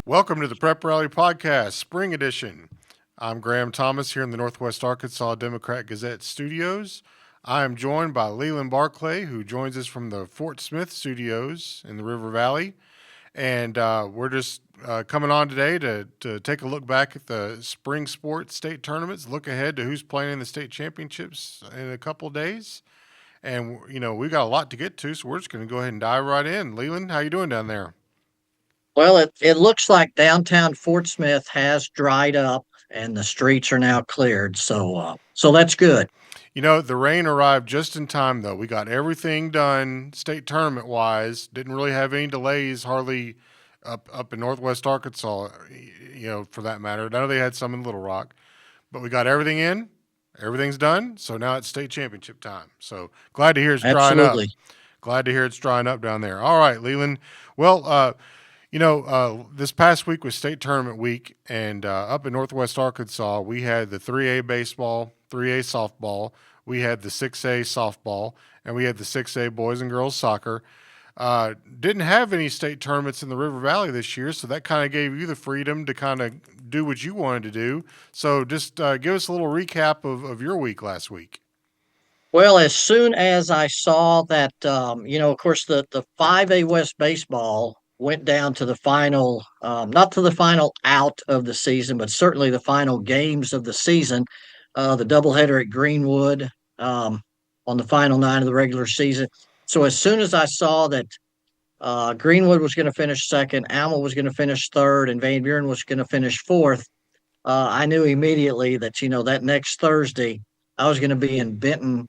Welcome to the Prep Rally Podcast, Spring Edition. I'm Graham Thomas here in the Northwest Arkansas Democrat-Gazette studios. I am joined by Leland Barclay, who joins us from the Fort Smith studios in the River Valley. And we're just coming on today to take a look back at the spring sports state tournaments, look ahead to who's playing in the state championships in a couple of days. And, we've got a lot to get to, so we're just going to go ahead and dive right in. Leland, how you doing down there? Well, it looks like downtown Fort Smith has dried up and the streets are now cleared. So that's good. The rain arrived just in time, though. We got everything done state tournament wise. Didn't really have any delays, hardly up in Northwest Arkansas, for that matter. I know they had some in Little Rock, but we got everything in. Everything's done. So now it's state championship time. So glad to hear it's drying up. Absolutely. Glad to hear it's drying up down there. All right, Leland. Well, this past week was state tournament week, and up in Northwest Arkansas, we had the 3A baseball, 3A softball, we had the 6A softball, and we had the 6A boys and girls soccer. Didn't have any state tournaments in the River Valley this year, so that kind of gave you the freedom to kind of do what you wanted to do. So just give us a little recap of your week last week. Well, as soon as I saw that, of course, the 5A West baseball went down to the final, not to the final out of the season, but certainly the final games of the season, the doubleheader at Greenwood on the final night of the regular season. So as soon as I saw that Greenwood was going to finish second, Alma was going to finish third, and Van Buren was going to finish fourth, I knew immediately that, that next Thursday I was going to be in Benton,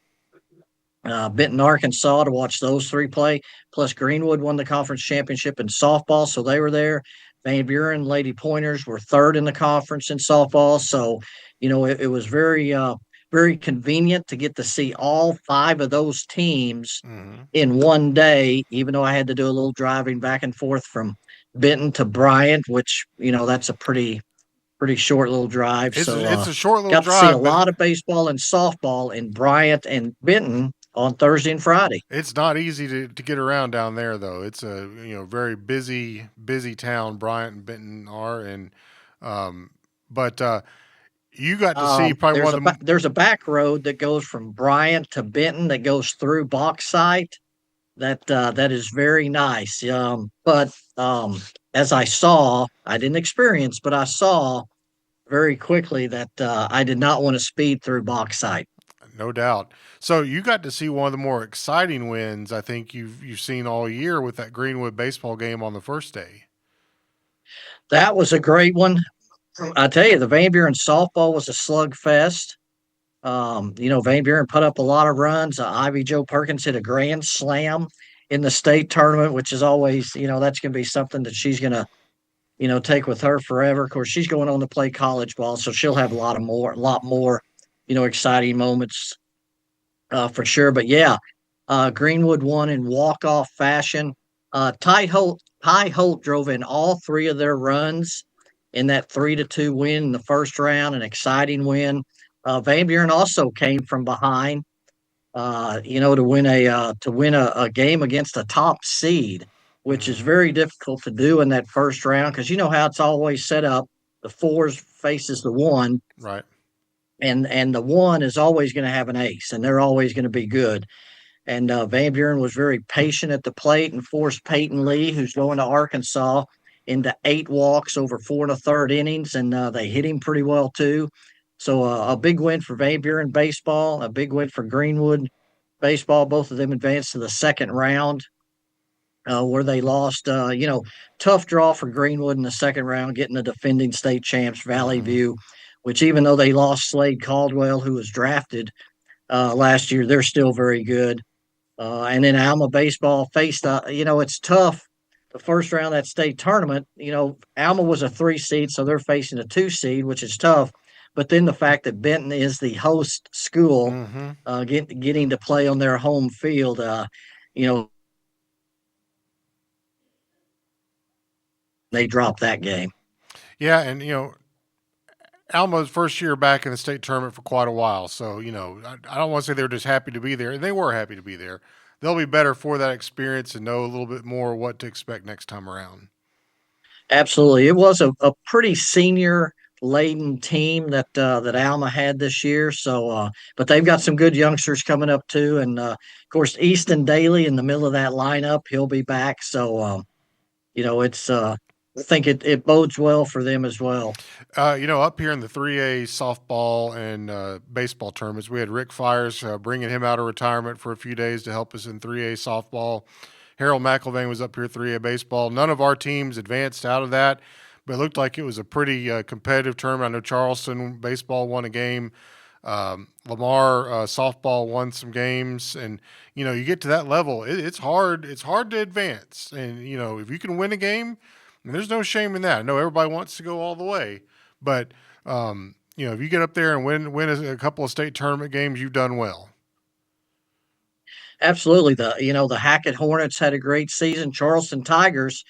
Arkansas to watch those three play. Plus, Greenwood won the conference championship in softball, so they were there. Van Buren Lady Pointers were third in the conference in softball, so it was very convenient to get to see all five of those teams in one day. Even though I had to do a little driving back and forth from Benton to Bryant, which that's a pretty short little drive. It's so a short little got drive. to see a lot of baseball and softball in Bryant and Benton on Thursday and Friday. It's not easy to get around down there, though. It's a very busy town. Bryant and Benton are, and but you got to see probably one of the. There's a back road that goes from Bryant to Benton that goes through Bauxite. That is very nice. But as I saw, I didn't experience, but I saw very quickly that I did not want to speed through Bauxite. No doubt. So you got to see one of the more exciting wins I think you've seen all year with that Greenwood baseball game on the first day. That was a great one. I tell you, the Van Buren softball was a slugfest. Van Buren put up a lot of runs. Ivy Jo Perkins hit a grand slam in the state tournament, which is always, that's going to be something that she's going to, take with her forever. Of course, she's going on to play college ball, so she'll have a lot more, exciting moments for sure. But yeah, Greenwood won in walk-off fashion. Ty Holt drove in all three of their runs in that 3-2 win in the first round, an exciting win. Van Buren also came from behind, to win a game against a top seed, which is very difficult to do in that first round because you know how it's always set up. The fours faces the one, right? And the one is always going to have an ace, and they're always going to be good. And Van Buren was very patient at the plate and forced Peyton Lee, who's going to Arkansas, into 8 walks over 4 1/3 innings, and they hit him pretty well too. So a big win for Van Buren baseball, a big win for Greenwood baseball. Both of them advanced to the second round, where they lost. Tough draw for Greenwood in the second round, getting the defending state champs Valley View, which even though they lost Slade Caldwell, who was drafted last year, they're still very good. And then Alma baseball faced, it's tough. The first round of that state tournament, Alma was a 3 seed, so they're facing a 2 seed, which is tough. But then the fact that Benton is the host school, getting to play on their home field, they dropped that game. Yeah, and Alma's first year back in the state tournament for quite a while, so I don't want to say they were just happy to be there. They were happy to be there. They'll be better for that experience and know a little bit more what to expect next time around. Absolutely. It was a pretty senior laden team that Alma had this year. But they've got some good youngsters coming up too. And of course, Easton Daly in the middle of that lineup, he'll be back. It's I think it bodes well for them as well. Up here in the 3A softball and baseball tournaments, we had Rick Fires bringing him out of retirement for a few days to help us in 3A softball. Harold McIlvain was up here 3A baseball. None of our teams advanced out of that, but it looked like it was a pretty competitive tournament. I know Charleston baseball won a game. Lamar softball won some games, and you get to that level, it's hard. It's hard to advance, and if you can win a game, and there's no shame in that. I know everybody wants to go all the way, but if you get up there and win a couple of state tournament games, you've done well. Absolutely. The Hackett Hornets had a great season. Charleston Tigers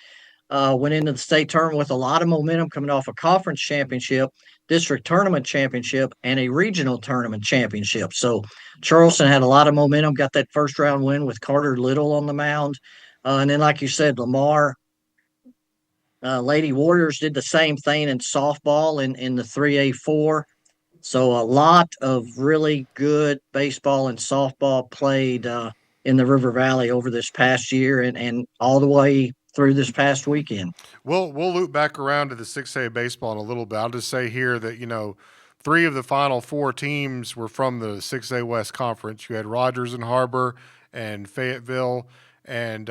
went into the state tournament with a lot of momentum coming off a conference championship, district tournament championship, and a regional tournament championship. So Charleston had a lot of momentum, got that first round win with Carter Little on the mound. And then, like you said, Lamar Lady Warriors did the same thing in softball in the 3A4. So a lot of really good baseball and softball played in the River Valley over this past year and all the way through this past weekend. We'll loop back around to the 6A baseball in a little bit. I'll just say here that three of the final four teams were from the 6A West Conference. You had Rogers and Harbor and Fayetteville, and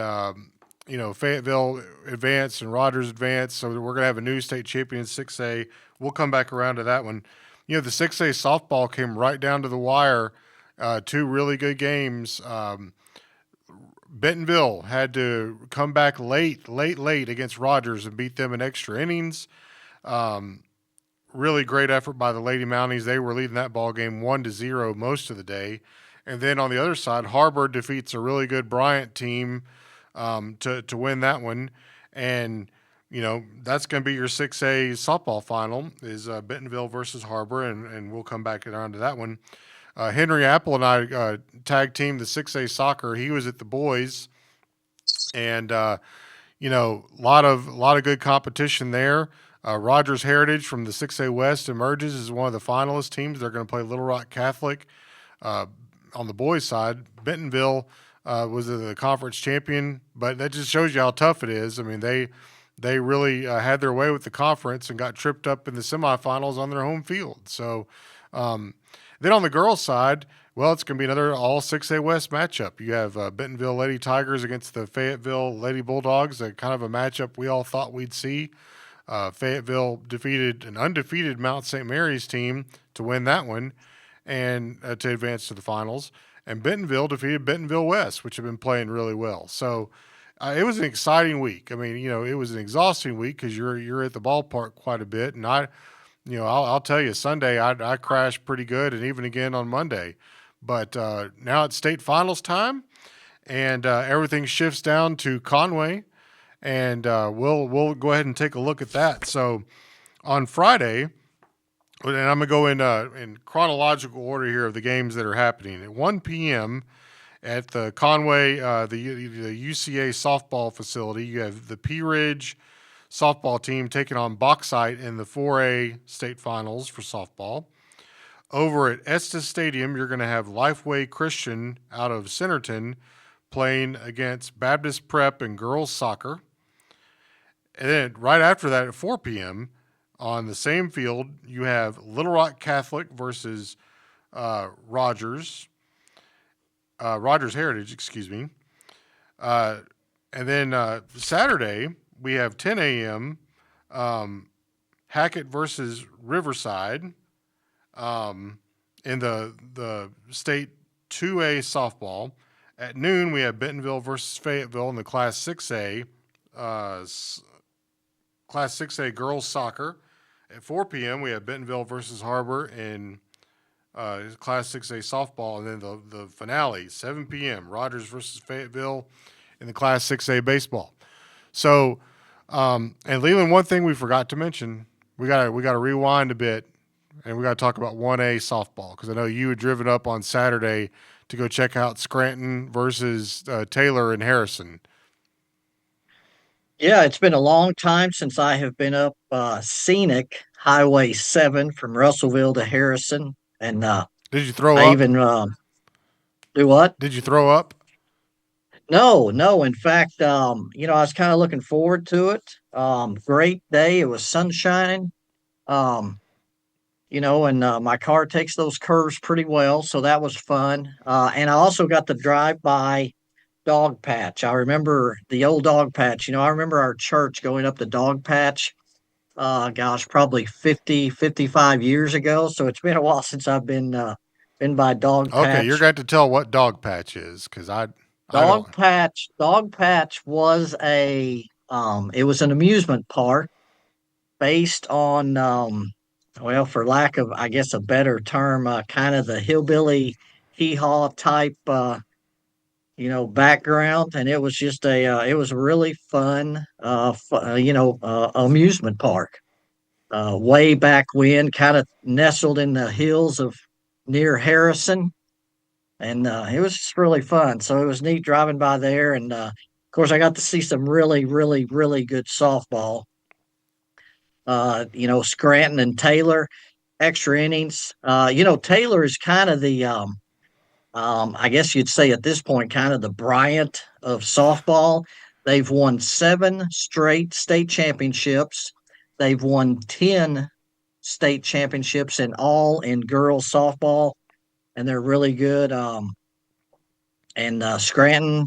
Fayetteville advanced and Rogers advanced. So we're going to have a new state champion in 6A. We'll come back around to that one. The 6A softball came right down to the wire. Two really good games. Bentonville had to come back late against Rogers and beat them in extra innings. Really great effort by the Lady Mounties. They were leading that ball game 1-0 most of the day. And then on the other side, Harbor defeats a really good Bryant team to win that one. And that's going to be your 6A softball final is Bentonville versus Harbor, and we'll come back around to that one. Henry Apple and I tag team the 6A soccer. He was at the boys, and lot of good competition there. Rogers Heritage from the 6A West emerges as one of the finalist teams. They're going to play Little Rock Catholic. On the boys' side, Bentonville was the conference champion, but that just shows you how tough it is. I mean, they really had their way with the conference and got tripped up in the semifinals on their home field. So then on the girls' side, well, it's going to be another all 6A West matchup. You have Bentonville Lady Tigers against the Fayetteville Lady Bulldogs, a kind of a matchup we all thought we'd see. Fayetteville defeated an undefeated Mount St. Mary's team to win that one and to advance to the finals. And Bentonville defeated Bentonville West, which have been playing really well. So it was an exciting week. I mean, it was an exhausting week because you're at the ballpark quite a bit, and I'll tell you, Sunday I crashed pretty good, and even again on Monday. But now it's state finals time, and everything shifts down to Conway, and we'll go ahead and take a look at that. So on Friday, and I'm gonna go in chronological order here of the games that are happening at 1 p.m. at the Conway, the UCA softball facility. You have the Pea Ridge softball team taking on Bauxite in the 4A state finals for softball. Over at Estes Stadium, you're going to have Lifeway Christian out of Centerton playing against Baptist Prep and girls soccer. And then right after that at 4 p.m. on the same field, you have Little Rock Catholic versus Rogers Heritage, excuse me. And then Saturday, we have 10 a.m. Hackett versus Riverside in the state 2A softball. At noon, we have Bentonville versus Fayetteville in the Class 6A girls soccer. At 4 p.m., we have Bentonville versus Harbor in Class 6A softball, and then the finale, 7 p.m., Rogers versus Fayetteville in the Class 6A baseball. So, and Leland, one thing we forgot to mention, we got to rewind a bit, and we got to talk about 1A softball, because I know you had driven up on Saturday to go check out Scranton versus Taylor and Harrison. Yeah, it's been a long time since I have been up scenic Highway 7 from Russellville to Harrison. And Did you throw I up? even do what? Did you throw up? No, no. In fact, I was kind of looking forward to it. Great day. It was sunshine. Um, and my car takes those curves pretty well. So that was fun. And I also got to drive by Dog Patch. I remember the old Dog Patch. I remember our church going up the Dog Patch gosh, probably 50, 55 years ago. So it's been a while since I've been by Dog Okay, you're Patch. going to tell what dog patch is because I don't. Dog Patch was it was an amusement park based on well, for lack of I guess a better term, kind of the hillbilly hee haw type background, and it was just it was a really fun amusement park. Way back when, kind of nestled in the hills of near Harrison, and it was just really fun. So it was neat driving by there, and of course, I got to see some really, really, really good softball. Scranton and Taylor, extra innings. Taylor is kind of the I guess you'd say at this point, kind of the Bryant of softball. They've won 7 straight state championships. They've won 10 state championships in all in girls softball, and they're really good. And Scranton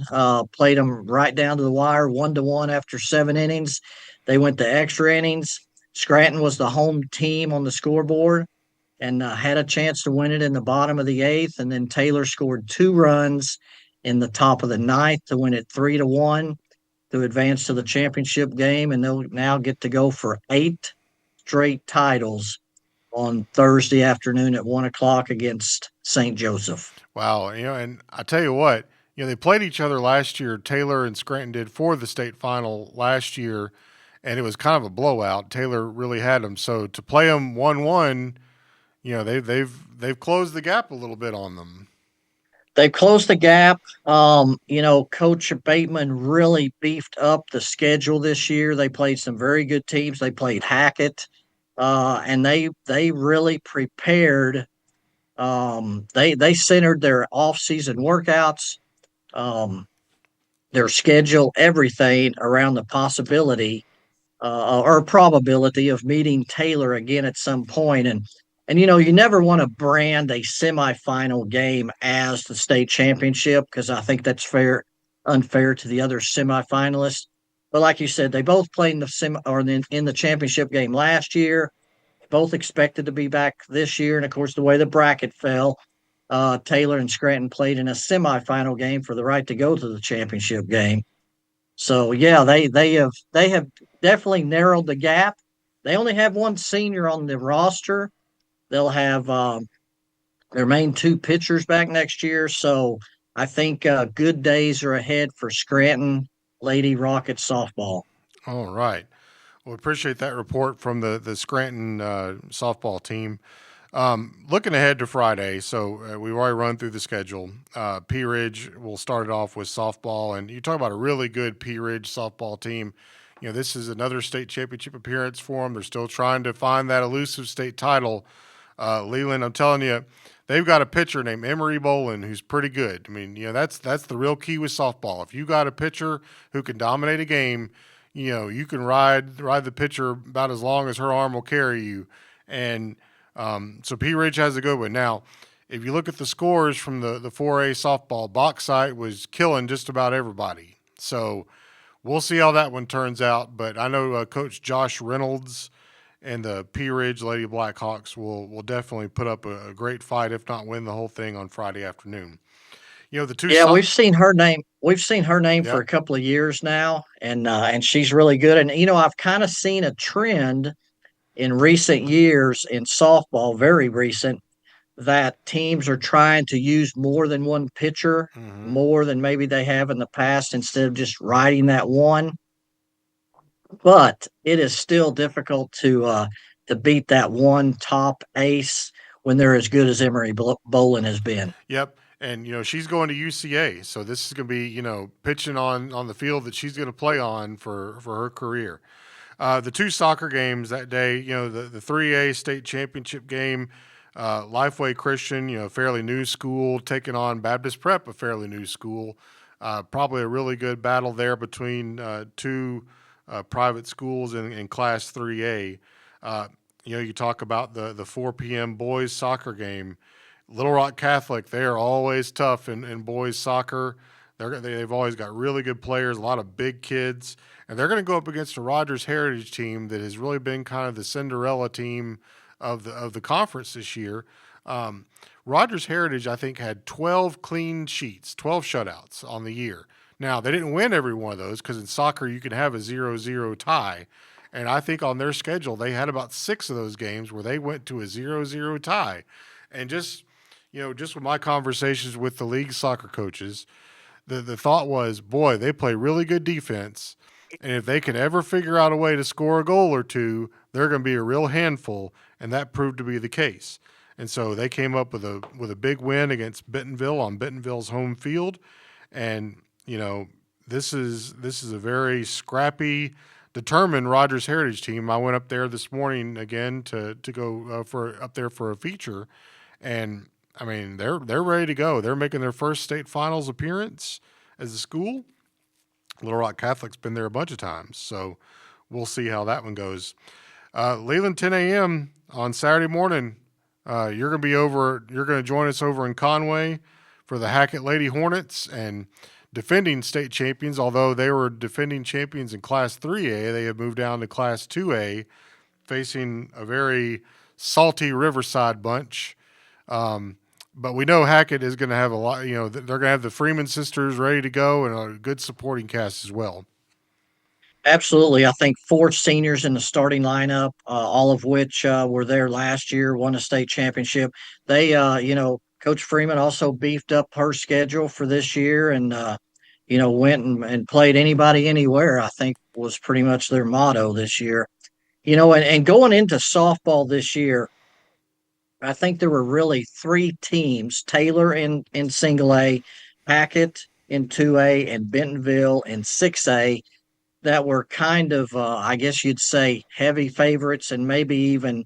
played them right down to the wire, 1-1 after 7 innings. They went to extra innings. Scranton was the home team on the scoreboard and had a chance to win it in the bottom of the eighth. And then Taylor scored 2 runs in the top of the ninth to win it 3-1 to advance to the championship game. And they'll now get to go for 8 straight titles on Thursday afternoon at 1 o'clock against St. Joseph. Wow, and I tell you what, they played each other last year. Taylor and Scranton did for the state final last year, and it was kind of a blowout. Taylor really had them, so to play them 1-1, they've closed the gap a little bit on them. They've closed the gap. Coach Bateman really beefed up the schedule this year. They played some very good teams. They played Hackett, and they really prepared. They centered their off-season workouts, um, their schedule, everything around the possibility or probability of meeting Taylor again at some point. And you never want to brand a semifinal game as the state championship because I think that's unfair to the other semifinalists. But like you said, they both played in the championship game last year. Both expected to be back this year, and of course, the way the bracket fell, Taylor and Scranton played in a semifinal game for the right to go to the championship game. So yeah, they have definitely narrowed the gap. They only have one senior on the roster. They'll have their main 2 pitchers back next year. So I think good days are ahead for Scranton Lady Rockets softball. All right. Well, appreciate that report from the Scranton softball team. Looking ahead to Friday, so we've already run through the schedule. Pea Ridge will start it off with softball, and you talk about a really good Pea Ridge softball team. This is another state championship appearance for them. They're still trying to find that elusive state title. Leland, I'm telling you, they've got a pitcher named Emery Bolin who's pretty good. I mean, that's the real key with softball. If you got a pitcher who can dominate a game, you can ride the pitcher about as long as her arm will carry you. And so Pea Ridge has a good one. Now, if you look at the scores from the 4A softball, Bauxite was killing just about everybody. So we'll see how that one turns out. But I know Coach Josh Reynolds and the Pea Ridge Lady Blackhawks will definitely put up a great fight, if not win the whole thing on Friday afternoon. The two. Yeah, we've seen her name. We've seen her name for Yep. a couple of years now, and she's really good. And I've kind of seen a trend in recent years in softball, very recent, that teams are trying to use more than one pitcher, Mm-hmm. more than maybe they have in the past, instead of just riding that one. But it is still difficult to beat that one top ace when they're as good as Emery Bolin has been. Yep. and she's going to UCA, so this is going to be pitching on the field that she's going to play on for her career. The two soccer games that day, the 3A state championship game, Lifeway Christian, fairly new school, taking on Baptist Prep, a fairly new school. Probably a really good battle there between two private schools in Class 3A. You talk about the 4 p.m. boys soccer game. Little Rock Catholic, they are always tough in boys soccer. They've always got really good players, a lot of big kids, and they're going to go up against a Rogers Heritage team that has really been kind of the Cinderella team of the conference this year. Rogers Heritage, I think, had 12 clean sheets, 12 shutouts on the year. Now, they didn't win every one of those because in soccer you can have a 0-0 tie. And I think on their schedule, they had about 6 of those games where they went to a 0-0 tie. And just with my conversations with the league soccer coaches, the thought was, boy, they play really good defense. And if they can ever figure out a way to score a goal or two, they're going to be a real handful. And that proved to be the case. And so they came up with a big win against Bentonville on Bentonville's home field. And, this is a very scrappy, determined Rogers Heritage team. I went up there this morning again to go up there for a feature. And I mean, they're ready to go. They're making their first state finals appearance as a school. Little Rock Catholic's been there a bunch of times, so we'll see how that one goes. Leland, 10 a.m. on Saturday morning. You're going to join us over in Conway for the Hackett Lady Hornets and defending state champions. Although they were defending champions in Class 3A, they have moved down to Class 2A, facing a very salty Riverside bunch. But we know Hackett is going to have a lot, they're going to have the Freeman sisters ready to go and a good supporting cast as well. Absolutely. I think 4 seniors in the starting lineup, all of which were there last year, won a state championship. They, Coach Freeman also beefed up her schedule for this year and, went and played anybody anywhere, I think was pretty much their motto this year. And going into softball this year, I think there were really 3 teams, Taylor in single A, Hackett in 2A, and Bentonville in 6A, that were kind of, I guess you'd say, heavy favorites, and maybe even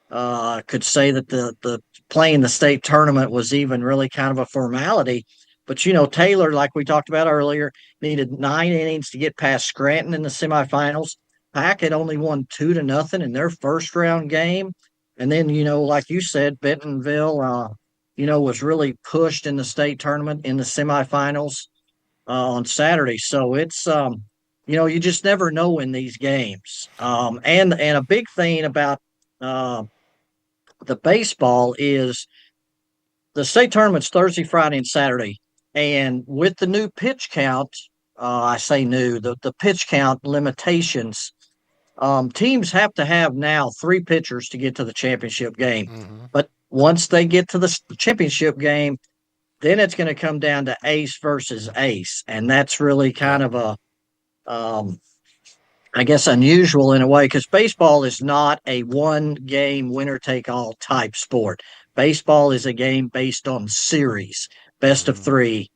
could say that the playing the state tournament was even really kind of a formality. But, Taylor, like we talked about earlier, needed 9 innings to get past Scranton in the semifinals. Hackett only won 2-0 in their first round game. And then, like you said, Bentonville, was really pushed in the state tournament in the semifinals on Saturday. So it's, you just never know in these games. And a big thing about the baseball is the state tournament's Thursday, Friday, and Saturday. And with the new pitch count, I say new, the pitch count limitations, teams have to have now 3 pitchers to get to the championship game. Mm-hmm. But once they get to the championship game, then it's going to come down to ace versus ace. And that's really kind of a, I guess, unusual in a way, because baseball is not a one-game winner-take-all type sport. Baseball is a game based on series, best of 3,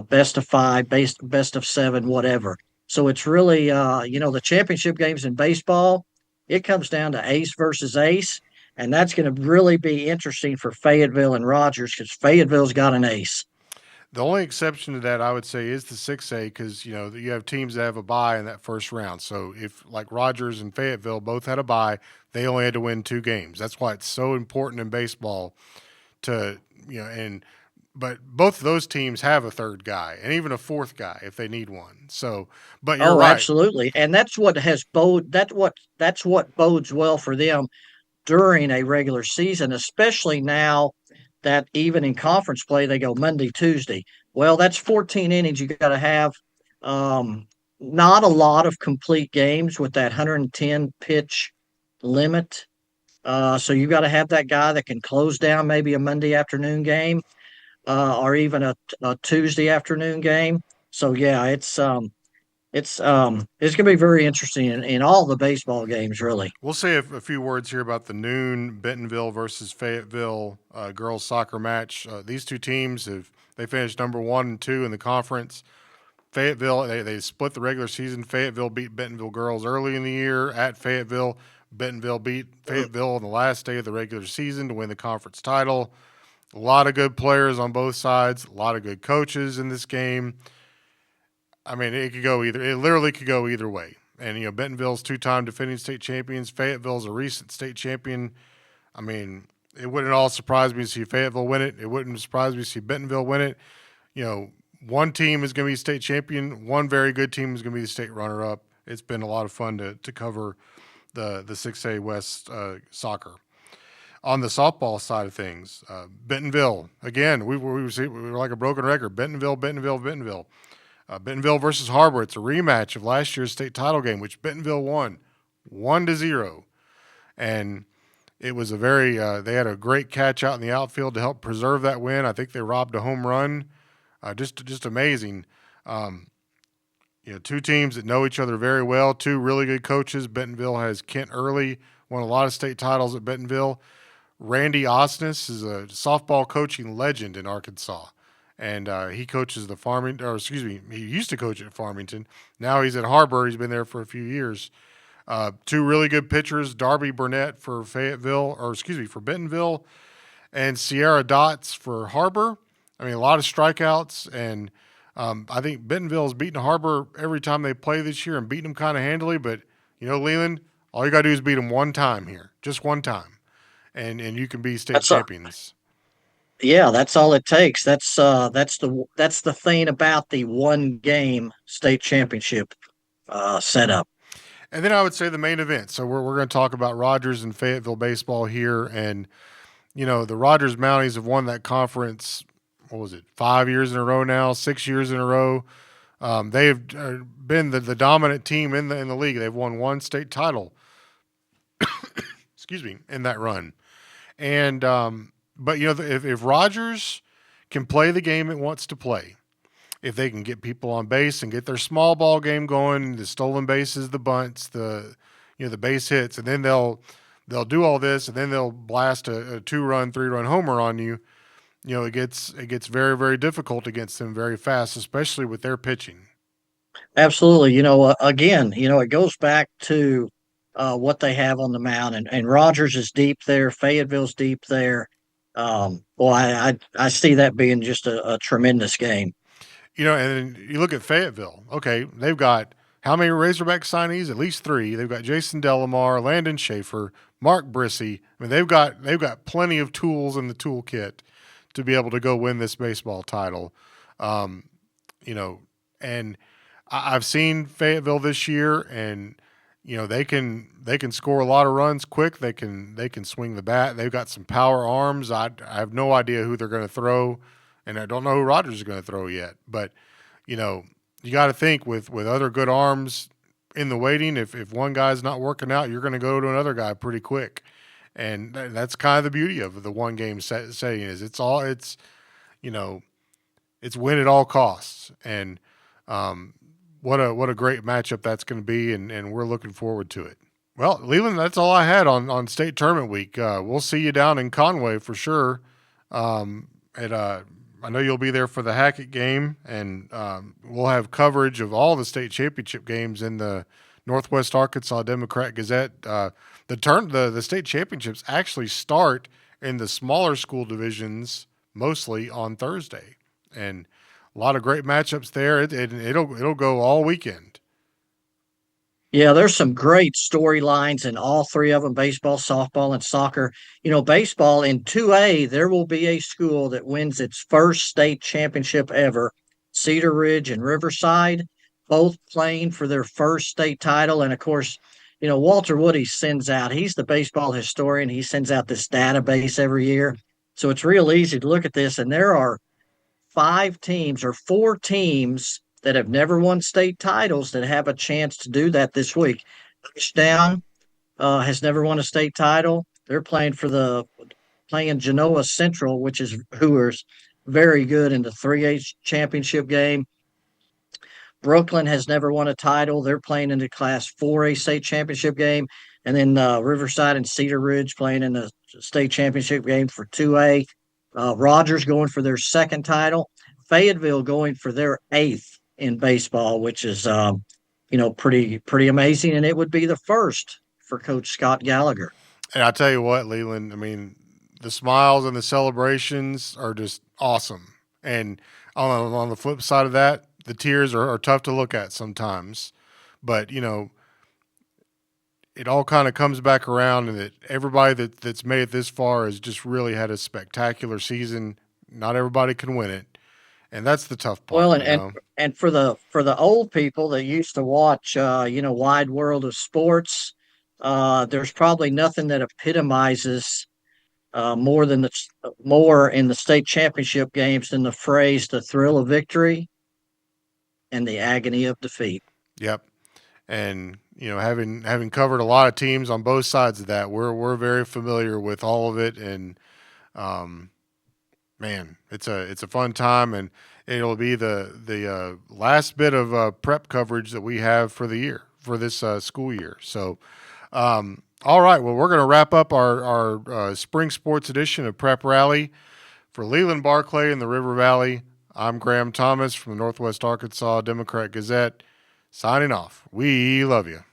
best of 5, best of 7, whatever. So it's really, the championship games in baseball, it comes down to ace versus ace, and that's going to really be interesting for Fayetteville and Rogers because Fayetteville's got an ace. The only exception to that, I would say, is the 6A because, you have teams that have a bye in that first round. So if, like Rogers and Fayetteville both had a bye, they only had to win 2 games. That's why it's so important in baseball to, but both of those teams have a third guy and even a fourth guy if they need one. So, but you're right. Absolutely. And that's what that's what bodes well for them during a regular season, especially now that even in conference play, they go Monday, Tuesday. Well, that's 14 innings. You got to have not a lot of complete games with that 110 pitch limit. So you got to have that guy that can close down maybe a Monday afternoon game or even a Tuesday afternoon game. So, yeah, it's It's going to be very interesting in all the baseball games, really. We'll say a few words here about the noon Bentonville versus Fayetteville girls soccer match. These two teams they finished number 1 and 2 in the conference. Fayetteville they split the regular season. Fayetteville beat Bentonville girls early in the year at Fayetteville. Bentonville beat Fayetteville on the last day of the regular season to win the conference title. A lot of good players on both sides. A lot of good coaches in this game. I mean, it could go either. It literally could go either way. And Bentonville's two-time defending state champions. Fayetteville's a recent state champion. I mean, it wouldn't all surprise me to see Fayetteville win it. It wouldn't surprise me to see Bentonville win it. One team is going to be state champion. One very good team is going to be the state runner-up. It's been a lot of fun to cover the 6A West soccer. On the softball side of things, Bentonville again. We were like a broken record. Bentonville. Bentonville versus Harbor. It's a rematch of last year's state title game, which Bentonville won 1-0, and it was a very. They had a great catch out in the outfield to help preserve that win. I think they robbed a home run. Just amazing. Two teams that know each other very well. Two really good coaches. Bentonville has Kent Early, won a lot of state titles at Bentonville. Randy Osnes is a softball coaching legend in Arkansas, and he coaches the Farmington. Or excuse me, he used to coach at Farmington. Now he's at Harbor. He's been there for a few years. Two really good pitchers: Darby Burnett for for Bentonville, and Sierra Dots for Harbor. I mean, a lot of strikeouts, and I think Bentonville has beaten Harbor every time they play this year and beaten them kind of handily. But Leland, all you got to do is beat them one time here, just one time, and you can be state champions. Yeah, that's all it takes. That's the thing about the one game state championship setup. And then I would say the main event. So we're going to talk about Rogers and Fayetteville baseball here, and the Rogers Mounties have won that conference. What was it? 5 years in a row now, 6 years in a row. They've been the dominant team in the league. They've won one state title. Excuse me, in that run, and but if Rogers can play the game it wants to play, if they can get people on base and get their small ball game going, the stolen bases, the bunts, the base hits, and then they'll do all this, and then they'll blast a 2-run, 3-run homer on you. It gets very, very difficult against them very fast, especially with their pitching. Absolutely. Again, it goes back to what they have on the mound, and Rogers is deep there. Fayetteville's deep there. I see that being just a tremendous game. And you look at Fayetteville. Okay, they've got how many Razorback signees? At least 3. They've got Jason Delamar, Landon Schaefer, Mark Brissy. I mean, they've got plenty of tools in the toolkit to be able to go win this baseball title. And I've seen Fayetteville this year, and they can score a lot of runs quick. They can swing the bat. They've got some power arms. I have no idea who they're going to throw, and I don't know who Rogers is going to throw yet. But you got to think with other good arms in the waiting. If one guy's not working out, you're going to go to another guy pretty quick. And that's kind of the beauty of the one game setting is it's win at all costs. And what a great matchup that's going to be, and we're looking forward to it. Well, Leland, that's all I had on state tournament week. We'll see you down in Conway for sure. I know you'll be there for the Hackett game, and we'll have coverage of all the state championship games in the Northwest Arkansas Democrat-Gazette. The state championships actually start in the smaller school divisions mostly on Thursday, and a lot of great matchups there. It'll go all weekend. Yeah, there's some great storylines in all 3 of them: baseball, softball, and soccer. Baseball in 2A, there will be a school that wins its first state championship ever. Cedar Ridge and Riverside, both playing for their first state title. And of course, Walter Woody he's the baseball historian. He sends out this database every year. So it's real easy to look at this. And there are 5 teams or 4 teams that have never won state titles that have a chance to do that this week. Ashdown has never won a state title. They're playing Genoa Central, who is very good in the 3A championship game. Brooklyn has never won a title. They're playing in the Class 4A state championship game. And then Riverside and Cedar Ridge playing in the state championship game for 2A. Rogers going for their second title. Fayetteville going for their eighth in baseball, which is pretty amazing. And it would be the first for Coach Scott Gallagher. And I tell you what, Leland, I mean, the smiles and the celebrations are just awesome. And on the flip side of that, the tears are tough to look at sometimes. But, it all kind of comes back around, and that everybody that's made it this far has just really had a spectacular season. Not everybody can win it. And that's the tough part. Well, and for the old people that used to watch, Wide World of Sports, there's probably nothing that epitomizes more in the state championship games than the phrase "the thrill of victory" and the agony of defeat. Yep. And having covered a lot of teams on both sides of that, we're very familiar with all of it. And man, it's a fun time, and it'll be the last bit of prep coverage that we have for the year, for this school year. So, all right, well, we're going to wrap up our spring sports edition of Prep Rally. For Leland, Barclay, and the River Valley, I'm Graham Thomas from the Northwest Arkansas Democrat-Gazette, signing off. We love you.